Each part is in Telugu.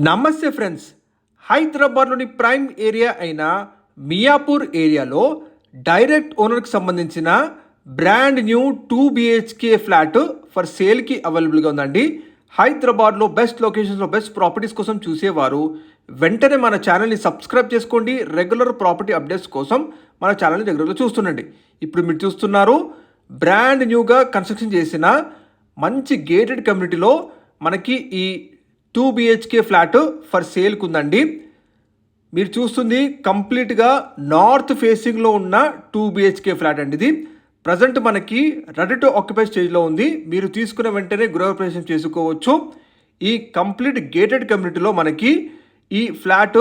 నమస్తే ఫ్రెండ్స్. హైదరాబాద్లోని ప్రైమ్ ఏరియా అయిన మియాపూర్ ఏరియాలో డైరెక్ట్ ఓనర్కి సంబంధించిన brand new 2 BHK flat for సేల్కి అవైలబుల్గా ఉందండి. హైదరాబాద్లో బెస్ట్ లొకేషన్స్లో బెస్ట్ ప్రాపర్టీస్ కోసం చూసేవారు వెంటనే మన ఛానల్ని సబ్స్క్రైబ్ చేసుకోండి. రెగ్యులర్ ప్రాపర్టీ అప్డేట్స్ కోసం మన ఛానల్ని రెగ్యులర్గా చూస్తుండండి. ఇప్పుడు మీరు చూస్తున్నారు బ్రాండ్ న్యూగా కన్స్ట్రక్షన్ చేసిన మంచి గేటెడ్ కమ్యూనిటీలో మనకి ఈ 2 BHK ఫ్లాట్ ఫర్ సేల్కి ఉందండి. మీరు చూస్తుంది కంప్లీట్గా నార్త్ ఫేసింగ్లో ఉన్న 2 BHK ఫ్లాట్ అండి. ఇది ప్రజెంట్ మనకి రెడీ టు ఆక్యుపై స్టేజ్లో ఉంది. మీరు తీసుకున్న వెంటనే గృహప్రవేశం చేసుకోవచ్చు. ఈ కంప్లీట్ గేటెడ్ కమ్యూనిటీలో మనకి ఈ ఫ్లాట్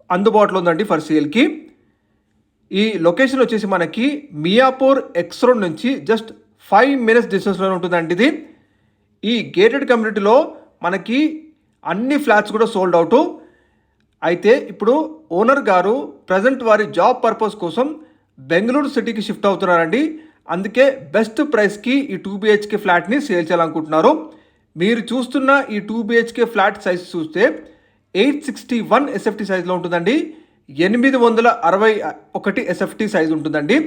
అందుబాటులో ఉందండి ఫర్ సేల్కి. ఈ లొకేషన్ వచ్చేసి మనకి మియాపూర్ ఎక్స్ రోడ్ నుంచి జస్ట్ 5 minutes డిస్టెన్స్లో ఉంటుందండి. ఇది ఈ గేటెడ్ కమ్యూనిటీలో మనకి అన్ని ఫ్లాట్స్ కూడా సోల్డ్ అవుట్. అయితే ఇప్పుడు ఓనర్ గారు ప్రజెంట్ వారి జాబ్ పర్పస్ కోసం బెంగళూరు సిటీకి షిఫ్ట్ అవుతున్నారండి. అందుకే బెస్ట్ ప్రైస్కి ఈ 2 BHK ఫ్లాట్ని సేల్ చేయాలనుకుంటున్నారు. మీరు చూస్తున్న ఈ 2 BHK ఫ్లాట్ సైజ్ చూస్తే 861 SFT సైజులో ఉంటుందండి. 861 SFT సైజ్ ఉంటుందండి.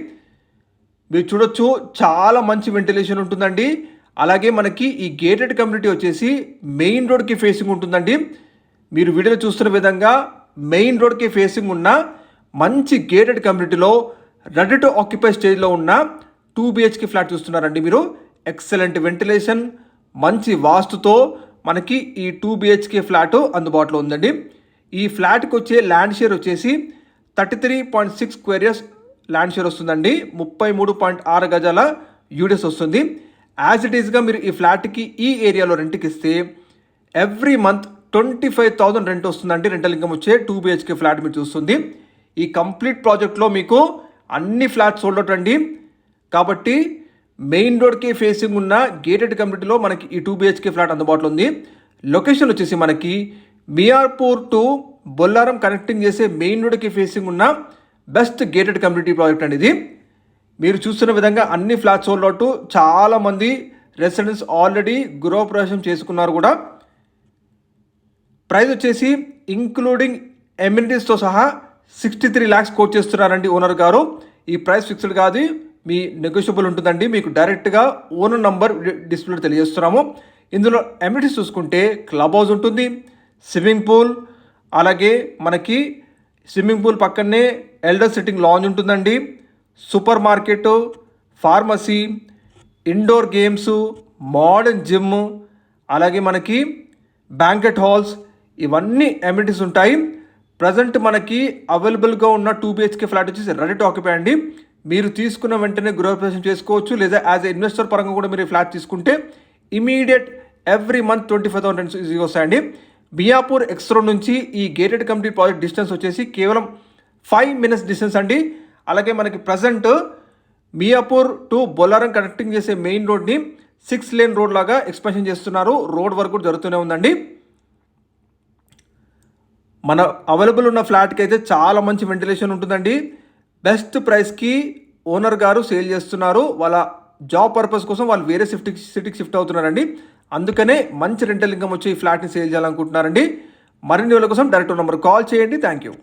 మీరు చూడొచ్చు చాలా మంచి వెంటిలేషన్ ఉంటుందండి. అలాగే మనకి ఈ గేటెడ్ కమ్యూనిటీ వచ్చేసి మెయిన్ రోడ్కి ఫేసింగ్ ఉంటుందండి. మీరు వీడియోలో చూస్తున్న విధంగా మెయిన్ రోడ్కి ఫేసింగ్ ఉన్న మంచి గేటెడ్ కమ్యూనిటీలో రెడీ టు ఆక్యుపై స్టేజ్లో ఉన్న 2 BHK ఫ్లాట్ చూస్తున్నారండి. మీరు ఎక్సలెంట్ వెంటిలేషన్ మంచి వాస్తుతో మనకి ఈ 2 BHK ఫ్లాట్ అందుబాటులో ఉందండి. ఈ ఫ్లాట్కి వచ్చే ల్యాండ్ షేర్ వచ్చేసి 33.6 స్క్వేర్ యార్డ్స్ ల్యాండ్ షేర్ వస్తుందండి. 33.6 గజాల యూడిఎస్ వస్తుంది. యాజ్ ఇట్ ఈస్గా మీరు ఈ ఫ్లాట్కి ఈ ఏరియాలో రెంట్కి ఇస్తే ఎవ్రీ మంత్ 25,000 రెంట్ వస్తుందండి. రెంటల్ ఇన్కమ్ వచ్చే 2 BHK ఫ్లాట్ మీరు చూస్తుంది. ఈ కంప్లీట్ ప్రాజెక్ట్లో మీకు అన్ని ఫ్లాట్స్ సోల్డ్ అవుట్ అండి. కాబట్టి మెయిన్ రోడ్కి ఫేసింగ్ ఉన్న గేటెడ్ కమ్యూనిటీలో మనకి ఈ 2 BHK ఫ్లాట్ అందుబాటులో ఉంది. లొకేషన్ వచ్చేసి మనకి మియాపూర్ టు బొల్లారం కనెక్టింగ్ చేసే మెయిన్ రోడ్కి ఫేసింగ్ ఉన్న బెస్ట్ గేటెడ్ కమ్యూనిటీ ప్రాజెక్ట్ అండి. ఇది మీరు చూస్తున్న విధంగా అన్ని ఫ్లాట్స్ సోల్డ్ అవుట్. చాలామంది రెసిడెంట్స్ ఆల్రెడీ గృహప్రవేశం చేసుకున్నారు కూడా. ప్రైస్ వచ్చేసి ఇంక్లూడింగ్ ఎమ్యూనిటీస్తో సహా 63 lakhs కోట్ చేస్తున్నారండి ఓనర్ గారు. ఈ ప్రైస్ ఫిక్స్డ్ కాదు, మీ నెగోషియబుల్ ఉంటుందండి. మీకు డైరెక్ట్గా ఓనర్ నంబర్ డిస్ప్లే తెలియజేస్తున్నాము. ఇందులో ఎమ్యూనిటీస్ చూసుకుంటే క్లబ్ హౌస్ ఉంటుంది, స్విమ్మింగ్ పూల్, అలాగే మనకి స్విమ్మింగ్ పూల్ పక్కనే ఎల్డర్ సిట్టింగ్ లాంజ్ ఉంటుందండి, super market, pharmacy, indoor games, modern gym, అలాగే మనకి బ్యాంకెట్ హాల్స్, ఇవన్నీ ఎమ్యూనిటీస్ ఉంటాయి. ప్రజెంట్ మనకి అవైలబుల్గా ఉన్న 2 BHK ఫ్లాట్ వచ్చేసి రెడీ టు ఆక్యుపై అండి. మీరు తీసుకున్న వెంటనే గృహప్రవేశం చేసుకోవచ్చు, లేదా యాజ్ ఎ ఇన్వెస్టర్ పరంగా కూడా మీరు ఫ్లాట్ తీసుకుంటే ఇమీడియట్ ఎవ్రీ మంత్ 25,000 రెంట్స్ ఈజీగా వస్తాయండి. మియాపూర్ ఎక్స్ రోడ్ నుంచి ఈ గేటెడ్ కమ్యూనిటీ ప్రాజెక్ట్ డిస్టెన్స్ వచ్చేసి కేవలం 5 minutes డిస్టెన్స్ అండి. అలాగే మనకి present Miyapur to Bollaram connecting చేసే మెయిన్ రోడ్ని 6 lane రోడ్ లాగా ఎక్స్పాన్షన్ చేస్తున్నారు. రోడ్ వర్క్ కూడా జరుగుతూనే ఉందండి. మన అవైలబుల్ ఉన్న ఫ్లాట్కి అయితే చాలా మంచి వెంటిలేషన్ ఉంటుందండి. బెస్ట్ ప్రైస్కి ఓనర్ గారు సేల్ చేస్తున్నారు. వాళ్ళ జాబ్ పర్పస్ కోసం వాళ్ళు వేరే సిటీకి షిఫ్ట్ అవుతున్నారండి. అందుకనే మంచి రెంటల్ ఇన్కమ్ వచ్చి ఈ ఫ్లాట్ని సేల్ చేయాలనుకుంటున్నారండి. మరిన్ని వాళ్ళ కోసం డైరెక్ట్ నెంబర్ కాల్ చేయండి. Thank you.